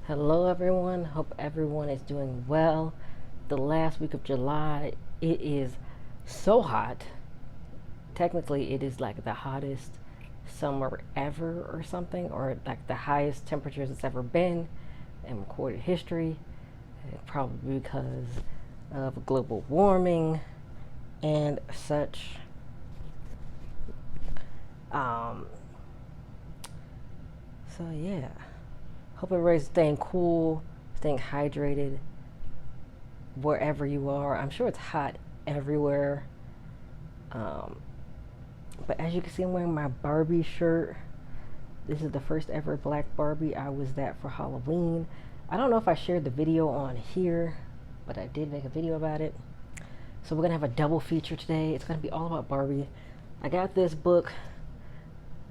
Hello, everyone. Hope everyone is doing well. The last week of July, it is so hot. Technically, it is like the hottest summer ever, or something, or like the highest temperatures it's ever been in recorded history. Probably because of global warming and such. Um, so, yeah. Hope everybody's staying cool, staying hydrated, wherever you are. I'm sure it's hot everywhere. Um, but as you can see, I'm wearing my Barbie shirt. This is the first ever black Barbie. I was that for Halloween. I don't know if I shared the video on here, but I did make a video about it. So we're gonna have a double feature today. It's gonna be all about Barbie. I got this book,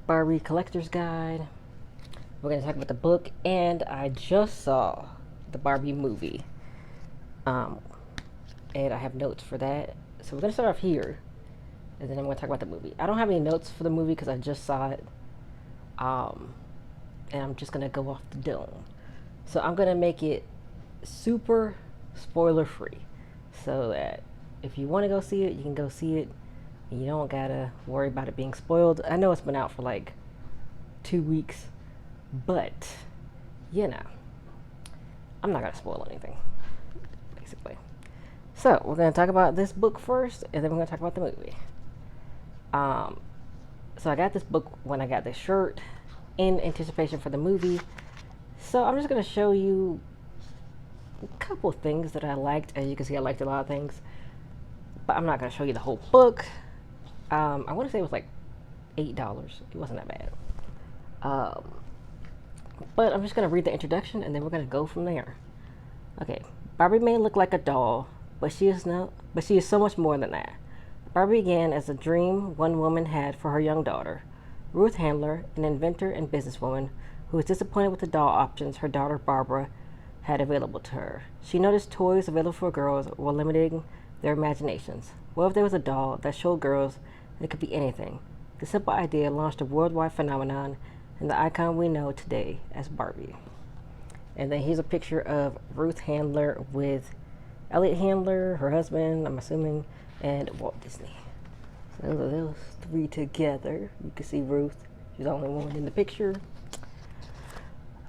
Barbie Collector's Guide. We're gonna talk about the book, and I just saw the Barbie movie. Um, and I have notes for that. So we're gonna start off here, and then I'm gonna talk about the movie. I don't have any notes for the movie because I just saw it, um, and I'm just gonna go off the dome. So I'm gonna make it super spoiler free, so that if you want to go see it, you can go see it, and you don't gotta worry about it being spoiled. I know it's been out for like 2 weeks, but you know, I'm not gonna spoil anything, basically. So we're gonna talk about this book first, and then we're gonna talk about the movie. Um, so I got this book when I got this shirt in anticipation for the movie. So I'm just gonna show you a couple things that I liked. As you can see, I liked a lot of things, but I'm not gonna show you the whole book. I want to say it was like $8. It wasn't that bad. Um, but I'm just gonna read the introduction, and then we're gonna go from there. Okay, Barbie may look like a doll, but she is so much more than that. Barbie began as a dream one woman had for her young daughter, Ruth Handler, an inventor and businesswoman who was disappointed with the doll options her daughter Barbara had available to her. She noticed toys available for girls were limiting their imaginations. What if there was a doll that showed girls that it could be anything? The simple idea launched a worldwide phenomenon and the icon we know today as Barbie. And then here's a picture of Ruth Handler with Elliot Handler, her husband, I'm assuming, and Walt Disney. So those three together. You can see Ruth. She's the only woman in the picture.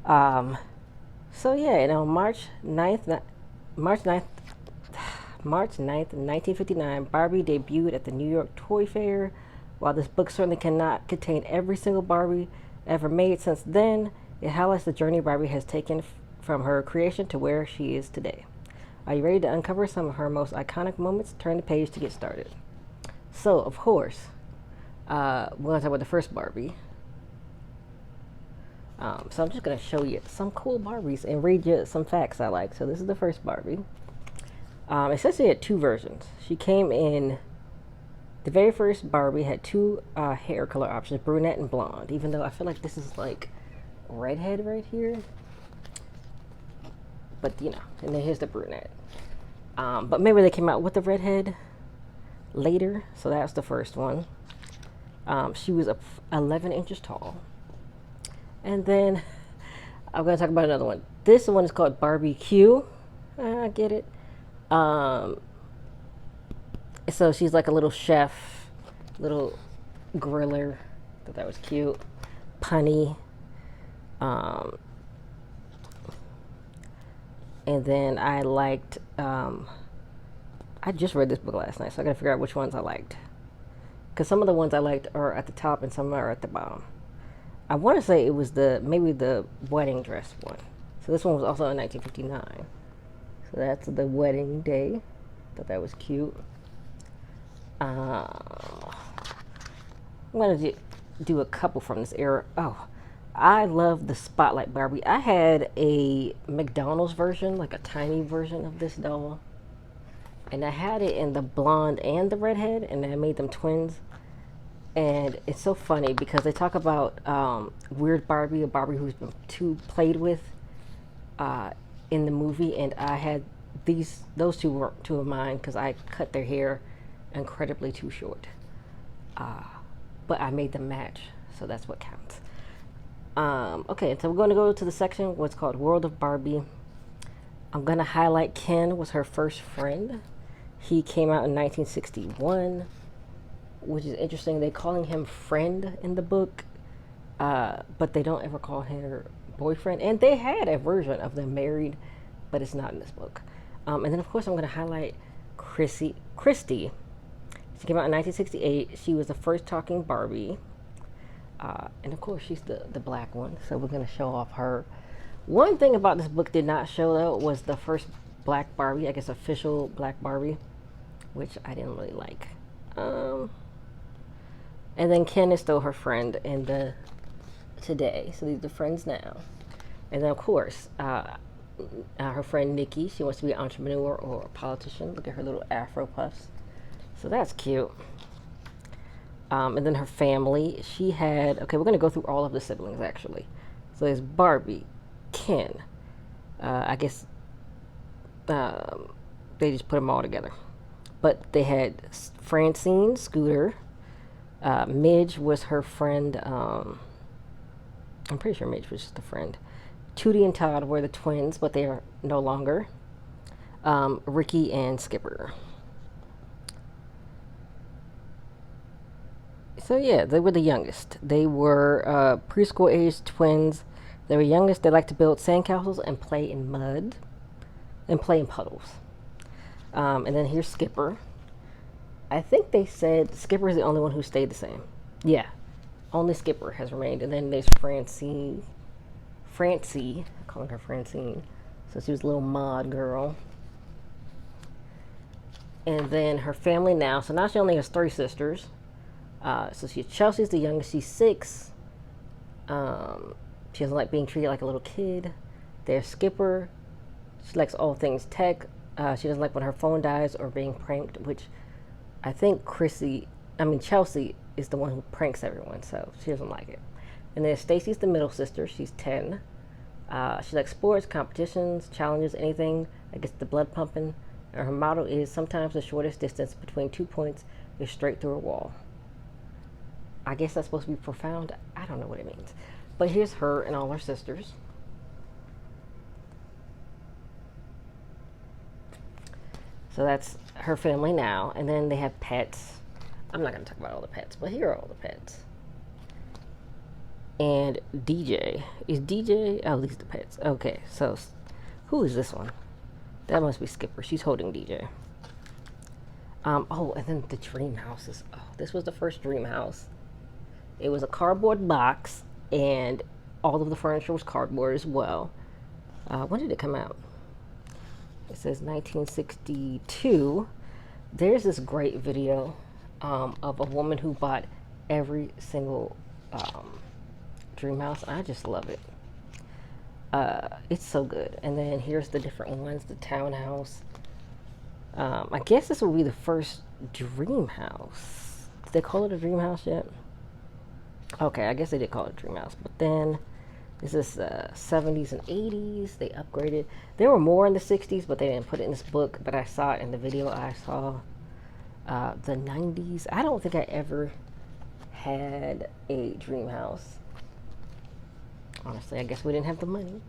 So yeah, and on March 9th, 1959, Barbie debuted at the New York Toy Fair. While this book certainly cannot contain every single Barbie ever made since then, it highlights the journey Barbie has taken from her creation to where she is today. Are you ready to uncover some of her most iconic moments? Turn the page to get started. So, of course, we're going to talk about the first Barbie. So I'm just going to show you some cool Barbies and read you some facts I like. So this is the first Barbie. It says she had two versions. She came in, the very first Barbie had two hair color options, brunette and blonde, even though I feel like this is like redhead right here. But you know, and then here's the brunette. But maybe they came out with the redhead later, so that's the first one. She was 11 inches tall. And then I'm going to talk about another one. This one is called Barbie Q. I get it. So she's like a little chef, little griller. Thought that was cute. Punny. And then I liked, I just read this book last night, so I gotta figure out which ones I liked. Because some of the ones I liked are at the top and some are at the bottom. I want to say it was maybe the wedding dress one. So this one was also in 1959. So that's the wedding day. Thought that was cute. I'm gonna do a couple from this era. Oh, I love the Spotlight Barbie. I had a McDonald's version, like a tiny version of this doll. And I had it in the blonde and the redhead, and I made them twins. And it's so funny because they talk about Weird Barbie, a Barbie who's been too played with in the movie. And I had those two were two of mine because I cut their hair incredibly too short. But I made them match, so that's what counts. Okay, so we're going to go to the section what's called World of Barbie. I'm going to highlight Ken was her first friend. He came out in 1961, which is interesting. They're calling him friend in the book, but they don't ever call her boyfriend. And they had a version of them married, but it's not in this book. And then, of course, I'm going to highlight Christy. She came out in 1968. She was the first talking Barbie. And of course, she's the black one, so we're going to show off her. One thing about this book did not show, though, was the first black Barbie, I guess official black Barbie, which I didn't really like. And then Ken is still her friend in the today, so these are friends now. And then, of course, her friend Nikki, she wants to be an entrepreneur or a politician. Look at her little afro puffs. So that's cute. And then her family, she had, okay, we're going to go through all of the siblings, actually. So there's Barbie, Ken, I guess they just put them all together. But they had Francine, Scooter, Midge was her friend, I'm pretty sure Midge was just a friend. Tootie and Todd were the twins, but they are no longer. Ricky and Skipper. So yeah, they were the youngest. They were preschool aged twins. They were youngest. They like to build sandcastles and play in mud and play in puddles. And then here's Skipper. I think they said Skipper is the only one who stayed the same. Yeah, only Skipper has remained. And then there's Francie, I'm calling her Francine. So she was a little mod girl. And then her family now. So now she only has 3 sisters. So Chelsea's the youngest. She's 6. She doesn't like being treated like a little kid. There's Skipper. She likes all things tech. She doesn't like when her phone dies or being pranked, which I think Chelsea is the one who pranks everyone, so she doesn't like it. And then Stacy's the middle sister. She's 10. She likes sports, competitions, challenges, anything that gets the blood pumping. And her motto is sometimes the shortest distance between 2 points is straight through a wall. I guess that's supposed to be profound. I don't know what it means. But here's her and all her sisters. So that's her family now. And then they have pets. I'm not going to talk about all the pets, but here are all the pets. And DJ. Is DJ? Oh, these are the pets. Okay, so who is this one? That must be Skipper. She's holding DJ. Oh, and then the dream houses. Oh, this was the first dream house. It was a cardboard box, and all of the furniture was cardboard as well. When did it come out? It says 1962. There's this great video of a woman who bought every single dream house. I just love it. It's so good. And then here's the different ones. The townhouse. I guess this will be the first dream house. Did they call it a dream house yet? Okay, I guess they did call it a dream house. But then this is 70s and 80s. They upgraded. There were more in the 60s, but they didn't put it in this book. But I saw it in the video. I saw the 90s. I don't think I ever had a dream house. Honestly, I guess we didn't have the money.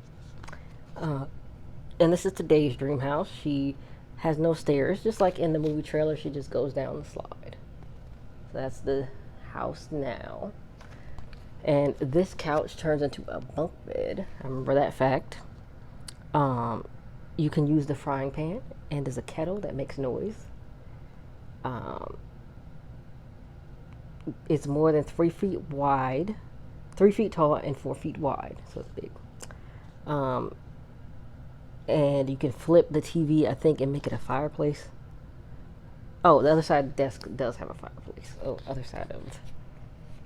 And this is today's dream house. She has no stairs. Just like in the movie trailer, she just goes down the slide. So that's the house now. And this couch turns into a bunk bed. I remember that fact. You can use the frying pan, and there's a kettle that makes noise. It's more than 3 feet wide, 3 feet tall, and 4 feet wide, so it's big. And you can flip the TV, I think, and make it a fireplace. Oh, the other side of the desk does have a fireplace. Oh, other side of it.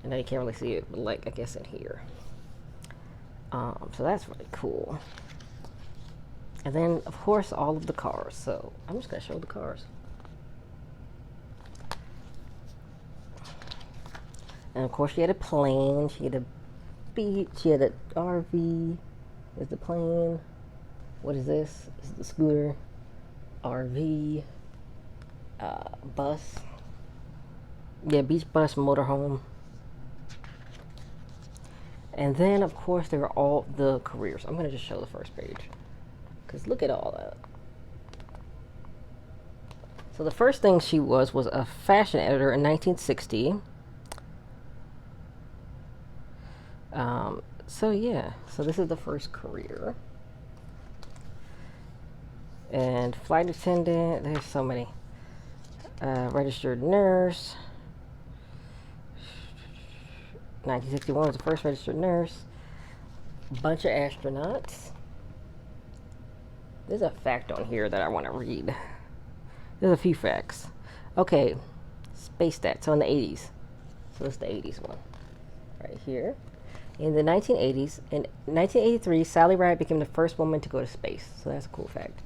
I know you can't really see it, but like, I guess in here. So that's really cool. And then, of course, all of the cars. So I'm just going to show the cars. And of course, she had a plane. She had a beach. She had an RV. There's the plane. What is this? This is the scooter. RV. Bus. Yeah, beach bus, motorhome. And then, of course, there are all the careers. I'm going to just show the first page. Because look at all that. So the first thing she was a fashion editor in 1960. So yeah, so this is the first career. And flight attendant, there's so many. Registered nurse. 1961 was the first registered nurse. Bunch of astronauts. There's a fact on here that I want to read. There's a few facts. Okay, space stats. So in the 80s. So this is the 80s one. Right here. In the 1980s, in 1983, Sally Ride became the first woman to go to space. So that's a cool fact.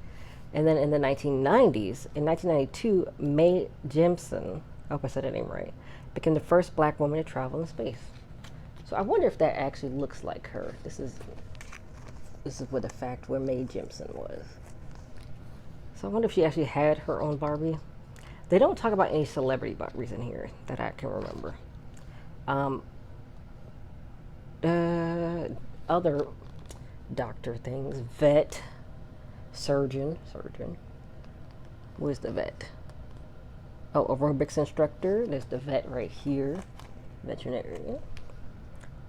And then in the 1990s, in 1992, Mae Jemison, I hope I said that name right, became the first black woman to travel in space. So I wonder if that actually looks like her. This is where the fact where Mae Jemison was. So I wonder if she actually had her own Barbie. They don't talk about any celebrity Barbies in here that I can remember. Other doctor things, vet, surgeon. Where's the vet? Oh, aerobics instructor. There's the vet right here. Veterinarian.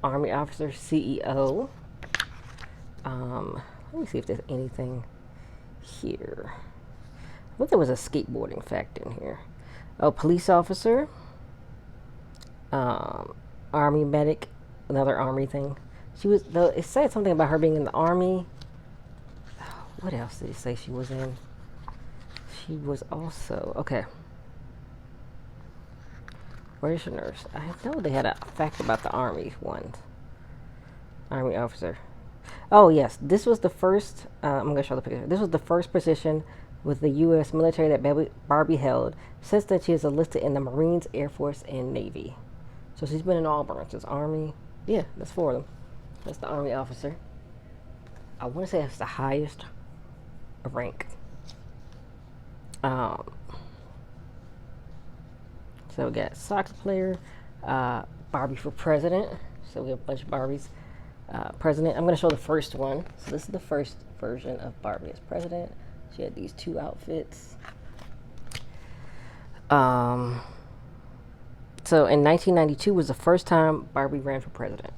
Army officer, CEO. Let me see if there's anything here. I think there was a skateboarding fact in here. Oh, police officer. Army medic. Another army thing. She was, though, it said something about her being in the army. What else did it say she was in? She was also, okay. Registered nurse. I know they had a fact about the army ones. Army officer. Oh, yes. This was the first, I'm going to show the picture. This was the first position with the U.S. military that Barbie held. Since then, she is enlisted in the Marines, Air Force, and Navy. So she's been in all branches. Army. Yeah, that's 4 of them. That's the Army officer. I want to say that's the highest rank. So we got soccer player, Barbie for president. So we have a bunch of Barbies. President. I'm going to show the first one. So this is the first version of Barbie as president. She had these 2 outfits. So in 1992 was the first time Barbie ran for president.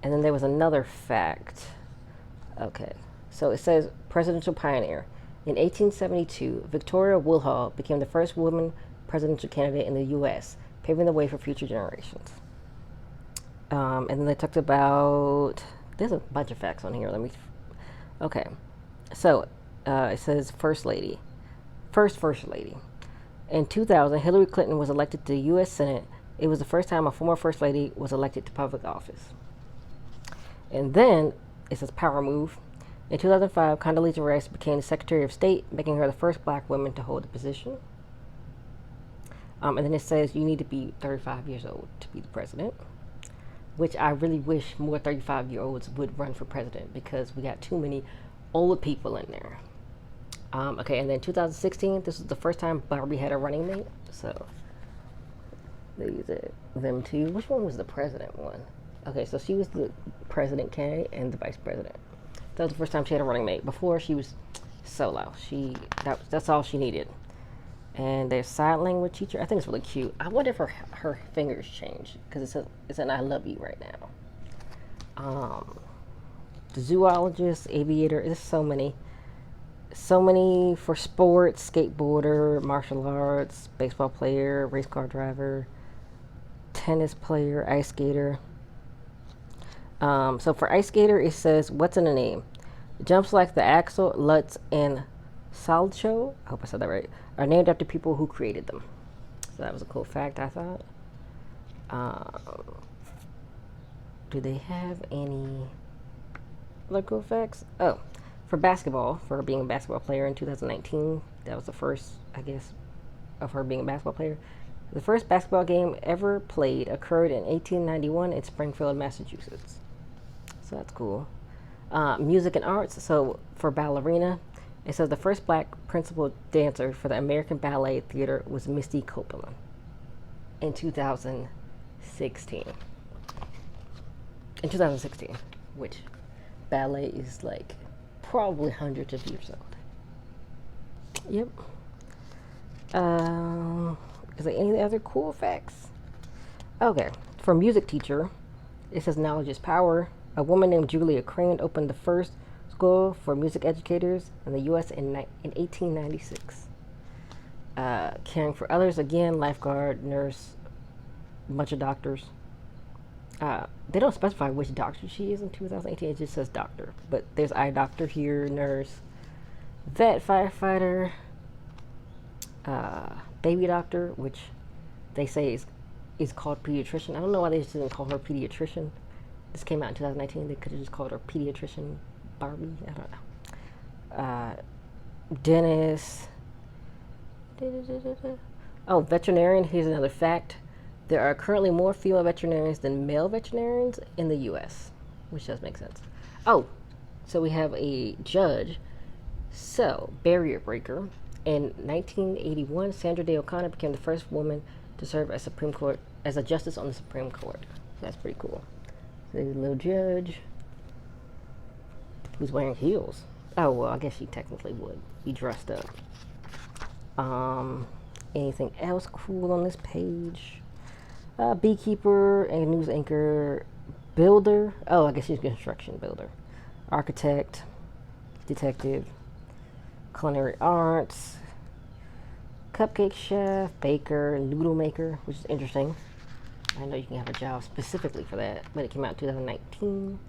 And then there was another fact. Okay. So it says presidential pioneer. In 1872, Victoria Woodhull became the first woman presidential candidate in the U.S., paving the way for future generations. And then they talked about, there's a bunch of facts on here. Okay. So it says first lady. First lady. In 2000, Hillary Clinton was elected to the U.S. Senate. It was the first time a former first lady was elected to public office. And then it says power move. In 2005, Condoleezza Rice became the Secretary of State, making her the first black woman to hold the position. And then it says you need to be 35 years old to be the president, which I really wish more 35-year-olds would run for president because we got too many old people in there. Okay, and then 2016, this was the first time Barbie had a running mate. So these are them two. Which one was the president one? Okay, so she was the president candidate and the vice president. That was the first time she had a running mate. Before, she was solo. That's all she needed. And there's sign language teacher. I think it's really cute. I wonder if her fingers changed because it's an I love you right now. The zoologist, aviator. There's so many for sports: skateboarder, martial arts, baseball player, race car driver, tennis player, ice skater. So for ice skater, it says, what's in the name? Jumps like the Axel, Lutz, and Salcho, I hope I said that right, are named after people who created them. So that was a cool fact, I thought. Do they have any other cool facts? Oh, for basketball, for being a basketball player in 2019, that was the first, I guess, of her being a basketball player. The first basketball game ever played occurred in 1891 in Springfield, Massachusetts. So that's cool. Music and arts. So for ballerina, it says the first black principal dancer for the American Ballet Theater was Misty Copeland in 2016. in 2016, which ballet is like probably hundreds of years old. Yep. Is there any other cool facts? Okay, for music teacher, it says knowledge is power. A woman named Julia Crane opened the first school for music educators in the U.S. in 1896. Caring for others, again, lifeguard, nurse, a bunch of doctors. They don't specify which doctor she is in 2018. It just says doctor. But there's eye doctor here, nurse, vet, firefighter, baby doctor, which they say is called pediatrician. I don't know why they just didn't call her pediatrician. This came out in 2019. They could have just called her pediatrician Barbie. I don't know. Dentist. Oh, veterinarian. Here's another fact. There are currently more female veterinarians than male veterinarians in the U.S., which does make sense. Oh, so we have a judge. So, barrier breaker. In 1981, Sandra Day O'Connor became the first woman to serve as a justice on the Supreme Court. So that's pretty cool. So there's a little judge who's wearing heels. Oh, well, I guess she technically would be dressed up. Anything else cool on this page? Beekeeper, a news anchor, builder. Oh, I guess she's a construction builder. Architect, detective, culinary arts, cupcake chef, baker, noodle maker, which is interesting. I know you can have a job specifically for that, but it came out in 2019.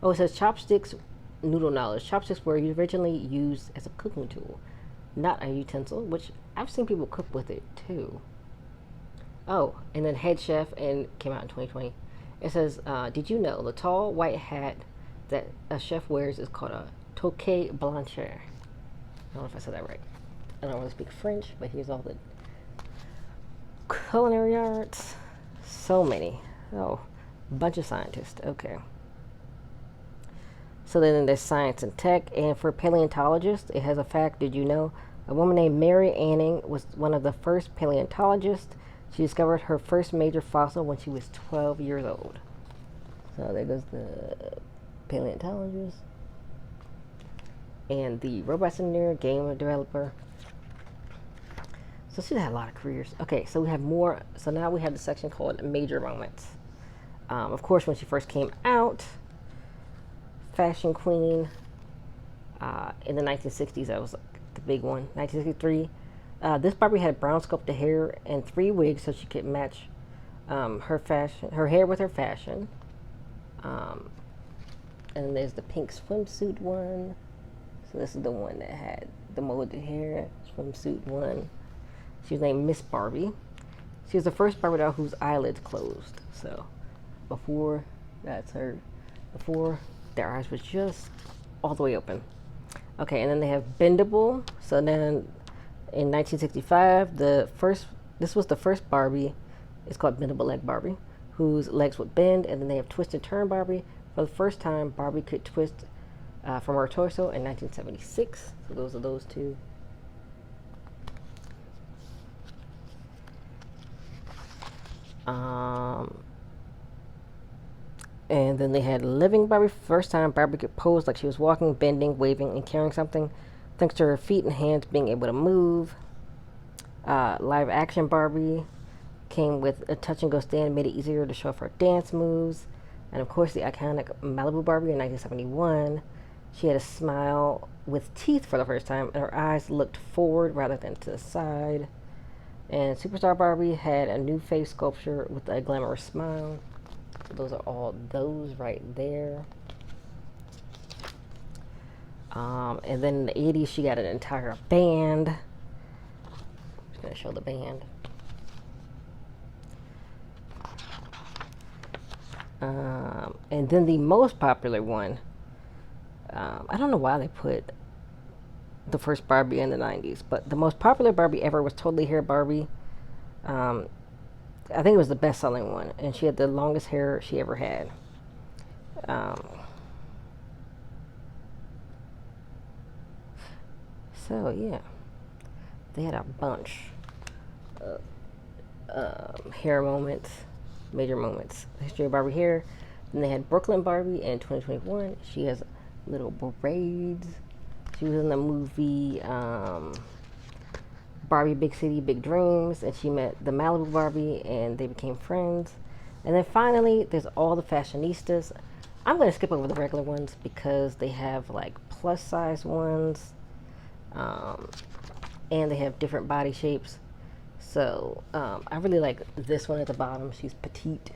Oh, it says chopsticks, noodle knowledge. Chopsticks were originally used as a cooking tool, not a utensil, which I've seen people cook with it too. Oh, and then head chef, and came out in 2020. It says, did you know the tall white hat that a chef wears is called a toque blanchard? I don't know if I said that right. I don't really speak French, but here's all the culinary arts. So many. Oh, bunch of scientists. Okay. So then there's science and tech. And for paleontologists, it has a fact. Did you know a woman named Mary Anning was one of the first paleontologists? She discovered her first major fossil when she was 12 years old. So there goes the paleontologist. And the robot engineer, game developer. So she had a lot of careers. Okay, so we have more. So now we have the section called major moments. Of course, when she first came out, fashion queen. In the 1960s, that was like the big one. 1963. This Barbie had brown sculpted hair and 3 wigs, so she could match her hair with her fashion. And then there's the pink swimsuit one. So this is the one that had the molded hair, swimsuit one. She was named Miss Barbie. She was the first Barbie doll whose eyelids closed. So before, that's her. Before, their eyes was just all the way open. Okay, and then they have bendable. So then in 1965, this was the first Barbie. It's called bendable leg Barbie, whose legs would bend. And then they have twist and turn Barbie. For the first time, Barbie could twist from her torso in 1976. So those are those two. And then they had living Barbie. First time Barbie could pose like she was walking, bending, waving, and carrying something, thanks to her feet and hands being able to move. Live action Barbie came with a touch and go stand, made it easier to show off her dance moves. And of course, the iconic Malibu Barbie in 1971. She had a smile with teeth for the first time, and her eyes looked forward rather than to the side. And Superstar Barbie had a new face sculpture with a glamorous smile. So those are all those right there. And then in the 80s, she got an entire band. I'm just going to show the band. And then the most popular one, I don't know why they put the first Barbie in the 90s, but the most popular Barbie ever was Totally Hair Barbie. I think it was the best-selling one, and she had the longest hair she ever had. So yeah, they had a bunch of hair moments, major moments. The history of Barbie hair. Then they had Brooklyn Barbie in 2021. She has little braids. She was in the movie Barbie Big City Big Dreams, and she met the Malibu Barbie and they became friends. And then finally there's all the fashionistas. I'm going to skip over the regular ones because they have like plus size ones, and they have different body shapes. So I really like this one at the bottom. She's petite,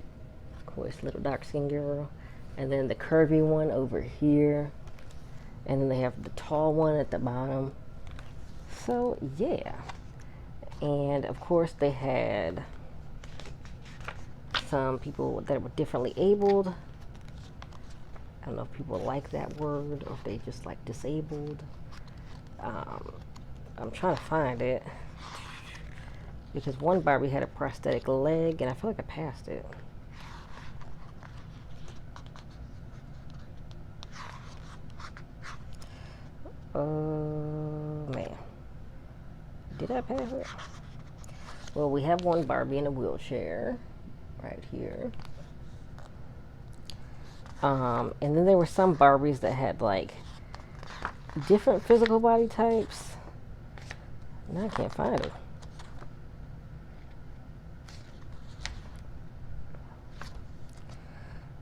of course, little dark skinned girl. And then the curvy one over here. And then they have the tall one at the bottom. So yeah. And of course they had some people that were differently abled. I don't know if people like that word or if they just like disabled. I'm trying to find it because one Barbie had a prosthetic leg and I feel like I passed it. Oh man, did I pass it? Well, we have one Barbie in a wheelchair right here. And then there were some Barbies that had like different physical body types. Now I can't find it.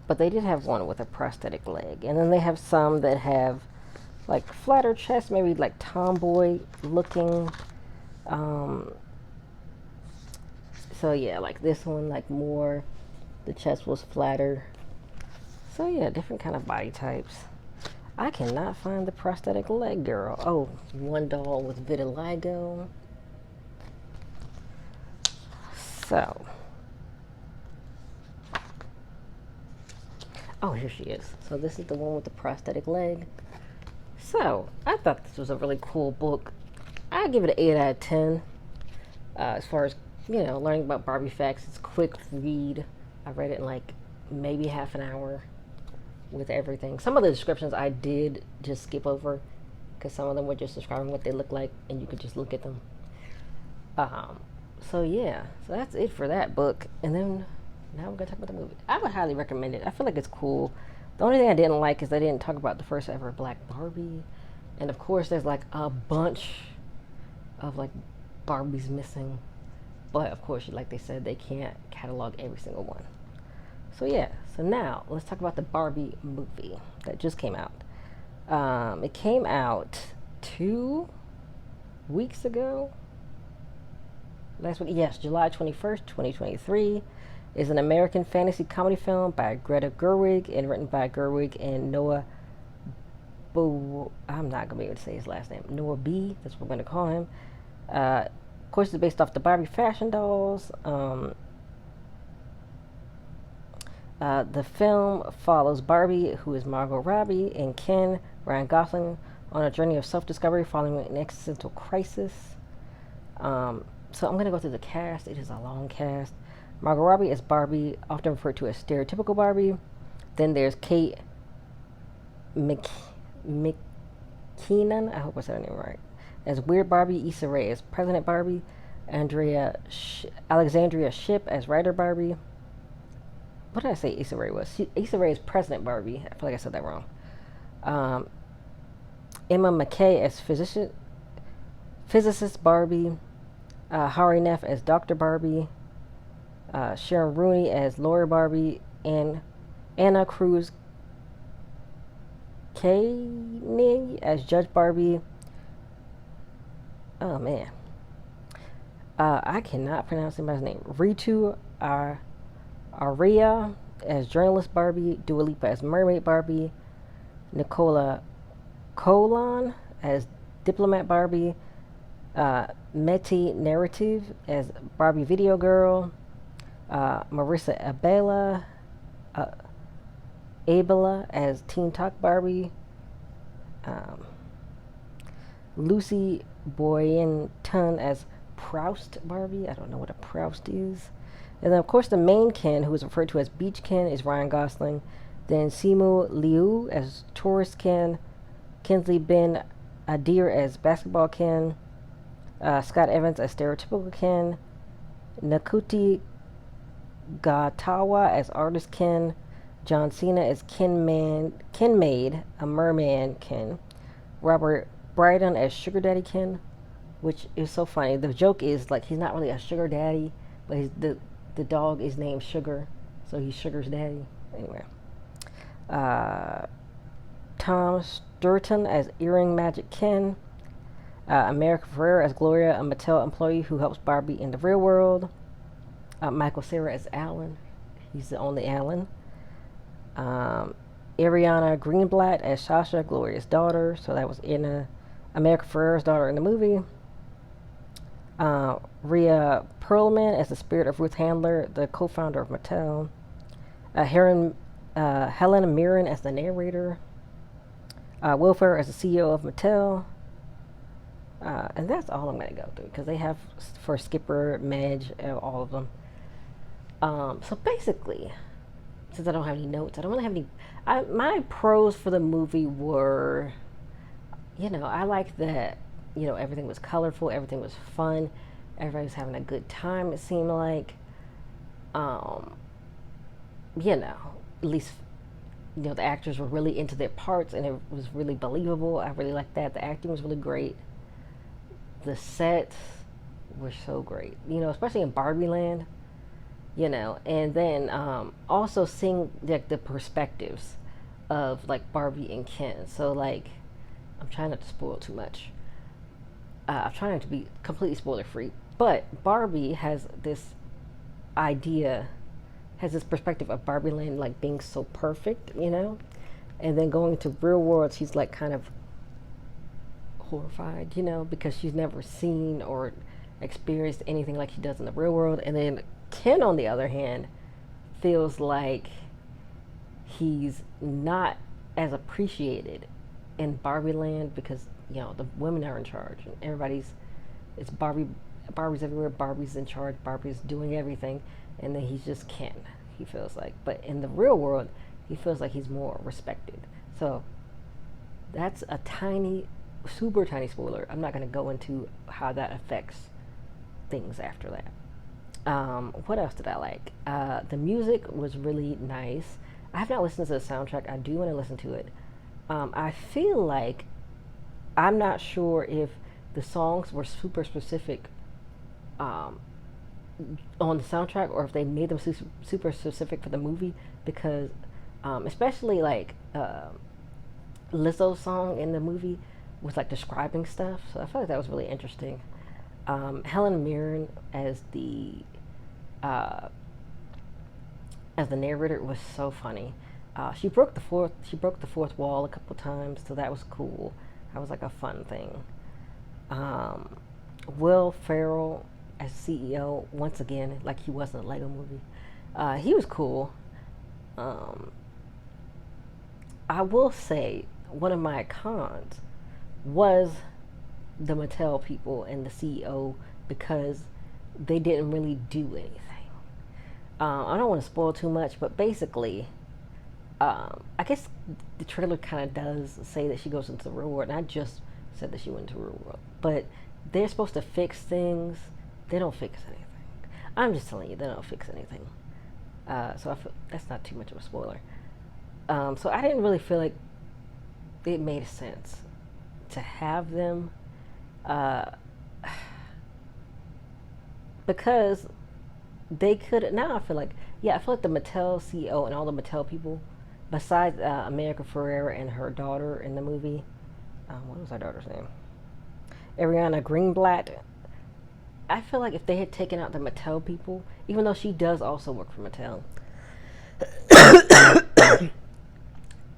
But they did have one with a prosthetic leg. And then they have some that have like flatter chest, maybe like tomboy looking. So yeah, like this one, like more, the chest was flatter. So yeah, different kind of body types. I cannot find the prosthetic leg girl. Oh, one doll with vitiligo. So, oh, here she is. So this is the one with the prosthetic leg. So I thought this was a really cool book. I give it an 8 out of 10. As far as, you know, learning about Barbie facts, it's a quick read. I read it in like maybe half an hour with everything. Some of the descriptions I did just skip over because some of them were just describing what they look like and you could just look at them. So yeah, so that's it for that book. And then now we're gonna talk about the movie. I would highly recommend it. I feel like it's cool. The only thing I didn't like is they didn't talk about the first ever black Barbie. And of course there's like a bunch of like Barbies missing. But of course, like they said, they can't catalog every single one. So yeah, so now let's talk about the Barbie movie that just came out. It came out 2 weeks ago. Last week, yes, July 21st, 2023. Is an American fantasy comedy film by Greta Gerwig and written by Gerwig and Noah I'm not going to be able to say his last name. Noah B. That's what we're going to call him. Of course, it's based off the Barbie fashion dolls. The film follows Barbie, who is Margot Robbie, and Ken, Ryan Gosling, on a journey of self-discovery following an existential crisis. So I'm going to go through the cast. It is a long cast. Margot Robbie as Barbie, often referred to as stereotypical Barbie. Then there's Kate McKinnon, I hope I said her name right, as Weird Barbie. Issa Rae as President Barbie. Alexandria Shipp as Writer Barbie. What did I say Issa Rae was? Issa Rae is President Barbie. I feel like I said that wrong. Emma McKay as Physicist Barbie. Hari Neff as Dr. Barbie. Sharon Rooney as Laura Barbie. And Anna Cruz Kaney as Judge Barbie. Oh man. I cannot pronounce anybody's name. Ritu Aria as Journalist Barbie. Dua Lipa as Mermaid Barbie. Nicola Colon as Diplomat Barbie. Meti Narrative as Barbie Video Girl. Marissa Abela as Teen Talk Barbie. Lucy Boynton as Proust Barbie. I don't know what a Proust is. And then, of course, the main Ken, who is referred to as Beach Ken, is Ryan Gosling. Then Simu Liu as Tourist Ken. Kinsley Ben Adir as Basketball Ken. Scott Evans as Stereotypical Ken. Nakuti Gatawa as Artist Ken. John Cena as Ken Maid, a merman Ken. Robert Brydon as Sugar Daddy Ken, which is so funny. The joke is like he's not really a sugar daddy, but the dog is named Sugar, so he's Sugar's daddy. Anyway, uh, Tom Sturton as Earring Magic Ken. America Ferrera as Gloria, a Mattel employee who helps Barbie in the real world. Michael Cera as Alan. He's the only Alan. Ariana Greenblatt as Sasha, Gloria's daughter. So that was in America Ferrera's daughter in the movie. Rhea Perlman as the spirit of Ruth Handler, the co-founder of Mattel. Helen Mirren as the narrator. Will Ferrell as the CEO of Mattel. And that's all I'm going to go through because they have for Skipper, Madge, all of them. So basically, since I don't have any notes, I don't really have any. My pros for the movie were, I like that, everything was colorful, everything was fun, everybody was having a good time, it seemed like. At least, the actors were really into their parts and it was really believable. I really liked that. The acting was really great. The sets were so great, especially in Barbie Land. And then also seeing like the perspectives of like Barbie and Ken. So like, I'm trying not to spoil too much. I'm trying not to be completely spoiler free, but Barbie has this perspective of Barbie Land like being so perfect, and then going to real world, she's like kind of horrified, because she's never seen or experienced anything like she does in the real world. And then Ken, on the other hand, feels like he's not as appreciated in Barbie Land because the women are in charge and it's Barbie's everywhere, Barbie's in charge, Barbie's doing everything, and then he's just Ken, he feels like. But in the real world, he feels like he's more respected. So that's a super tiny spoiler. I'm not going to go into how that affects things after that. What else did I like? The music was really nice. I have not listened to the soundtrack. I do want to listen to it. I feel like I'm not sure if the songs were super specific on the soundtrack or if they made them super specific for the movie because especially like Lizzo's song in the movie was like describing stuff. So I felt like that was really interesting. Helen Mirren as the narrator was so funny. She broke the fourth wall a couple times, so that was cool. That was like a fun thing. Will Ferrell as CEO once again, like he was in a Lego movie. He was cool. I will say one of my cons was the Mattel people and the CEO because they didn't really do anything. I don't want to spoil too much, but basically, I guess the trailer kind of does say that she goes into the real world, and I just said that she went into the real world. But they're supposed to fix things. They don't fix anything. I'm just telling you, they don't fix anything. So I feel that's not too much of a spoiler. So I didn't really feel like it made sense to have them because they could. Now I feel like the Mattel CEO and all the Mattel people, besides America Ferrera and her daughter in the movie, what was her daughter's name? Ariana Greenblatt. I feel like if they had taken out the Mattel people, even though she does also work for Mattel,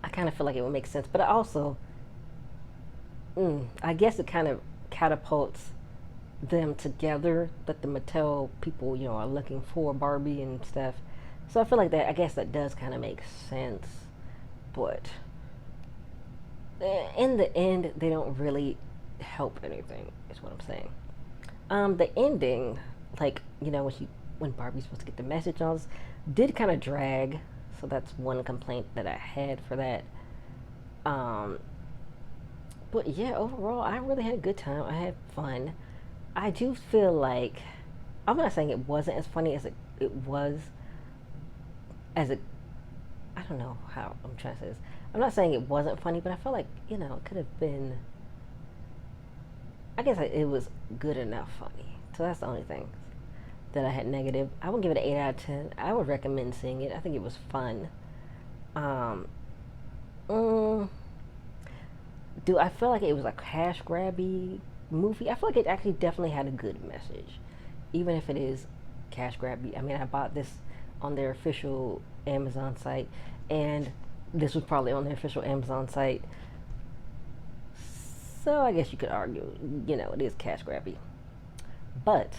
I kind of feel like it would make sense. But also, I guess it kind of catapults them together that the Mattel people, are looking for Barbie and stuff. So I feel like that. I guess that does kind of make sense, but in the end, they don't really help anything. Is what I'm saying. The ending, like when Barbie's supposed to get the message, on this, did kind of drag. So that's one complaint that I had for that. But yeah, overall, I really had a good time. I had fun. I do feel like I'm not saying it wasn't as funny as it was. I don't know how I'm trying to say this. I'm not saying it wasn't funny, but I felt like, it could have been, I guess it was good enough funny. So that's the only thing that I had negative. I would give it an 8 out of 10. I would recommend seeing it. I think it was fun. Um, mm, do I feel like it was a cash grabby movie? I feel like it actually definitely had a good message, even if it is cash grabby. I mean, I bought this on their official Amazon site, and this was probably on their official Amazon site. So I guess you could argue, it is cash grabby. But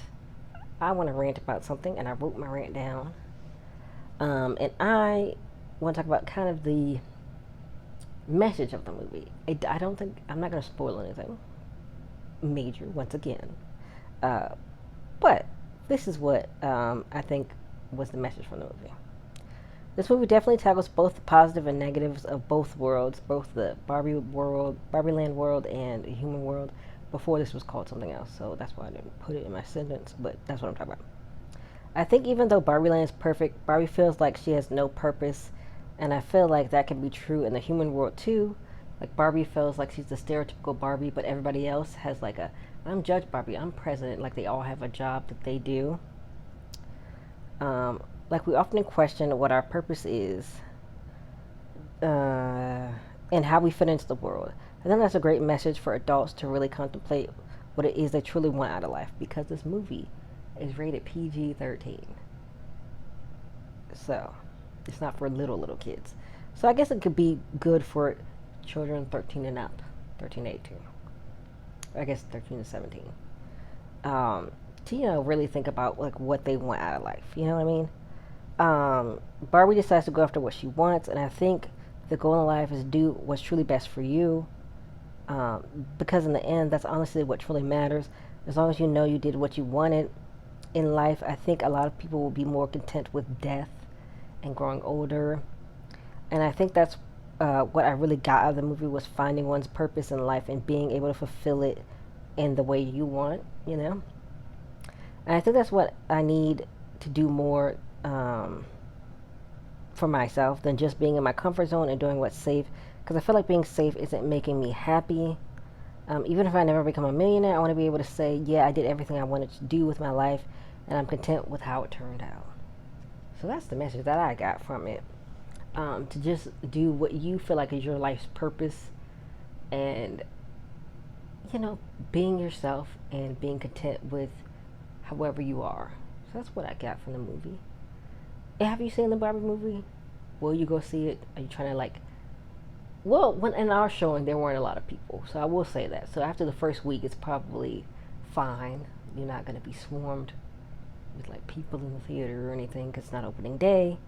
I want to rant about something, and I wrote my rant down. And I want to talk about kind of the message of the movie. I don't think I'm not going to spoil anything major once again, uh, but this is what I think was the message from the movie. This movie definitely tackles both the positive and negatives of both worlds, both the Barbie world, Barbie Land world, and the human world. Before this was called something else, so that's why I didn't put it in my sentence. But that's what I'm talking about. I think even though Barbie Land is perfect, Barbie feels like she has no purpose, and I feel like that can be true in the human world too. Like Barbie feels like she's the stereotypical Barbie, but everybody else has like I'm Judge Barbie, I'm president. Like they all have a job that they do. Like we often question what our purpose is, and how we fit into the world. I think that's a great message for adults to really contemplate what it is they truly want out of life, because this movie is rated PG-13. So, it's not for little kids. So I guess it could be good for children 13 and up, 13 to 18. I guess 13 to 17. To, really think about like what they want out of life. You know what I mean? Barbie decides to go after what she wants, and I think the goal in life is do what's truly best for you. Because in the end, that's honestly what truly matters. As long as you know you did what you wanted in life, I think a lot of people will be more content with death and growing older. And I think that's what I really got out of the movie, was finding one's purpose in life and being able to fulfill it in the way you want. And I think that's what I need to do more for myself than just being in my comfort zone and doing what's safe. Because I feel like being safe isn't making me happy. Even if I never become a millionaire, I want to be able to say, yeah, I did everything I wanted to do with my life, and I'm content with how it turned out. So that's the message that I got from it. To just do what you feel like is your life's purpose, and, being yourself and being content with however you are. So that's what I got from the movie. Have you seen the Barbie movie? Will you go see it? Are you trying to well, when in our showing, there weren't a lot of people, so I will say that. So after the first week, it's probably fine. You're not going to be swarmed with people in the theater or anything, because it's not opening day.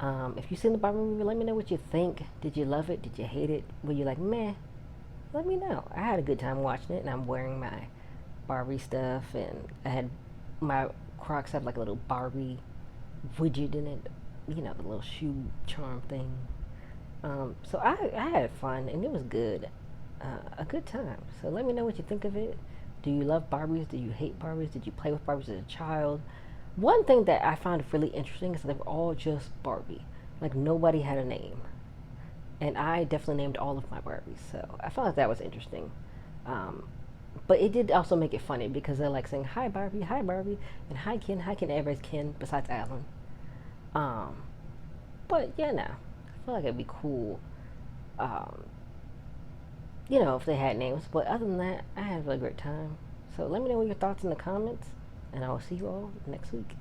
If you've seen the Barbie movie, let me know what you think. Did you love it? Did you hate it? Were you like, meh? Let me know. I had a good time watching it, and I'm wearing my Barbie stuff, and I had my Crocs have a little Barbie widget in it, the little shoe charm thing. So I had fun, and it was good. A good time. So let me know what you think of it. Do you love Barbies? Do you hate Barbies? Did you play with Barbies as a child? One thing that I found really interesting is that they were all just Barbie. Nobody had a name. And I definitely named all of my Barbies. So I felt like that was interesting. But it did also make it funny, because they're saying, hi Barbie, and hi Ken, everybody's Ken besides Alan. But yeah, no. I feel like it'd be cool, if they had names. But other than that, I had a really great time. So let me know your thoughts in the comments, and I will see you all next week.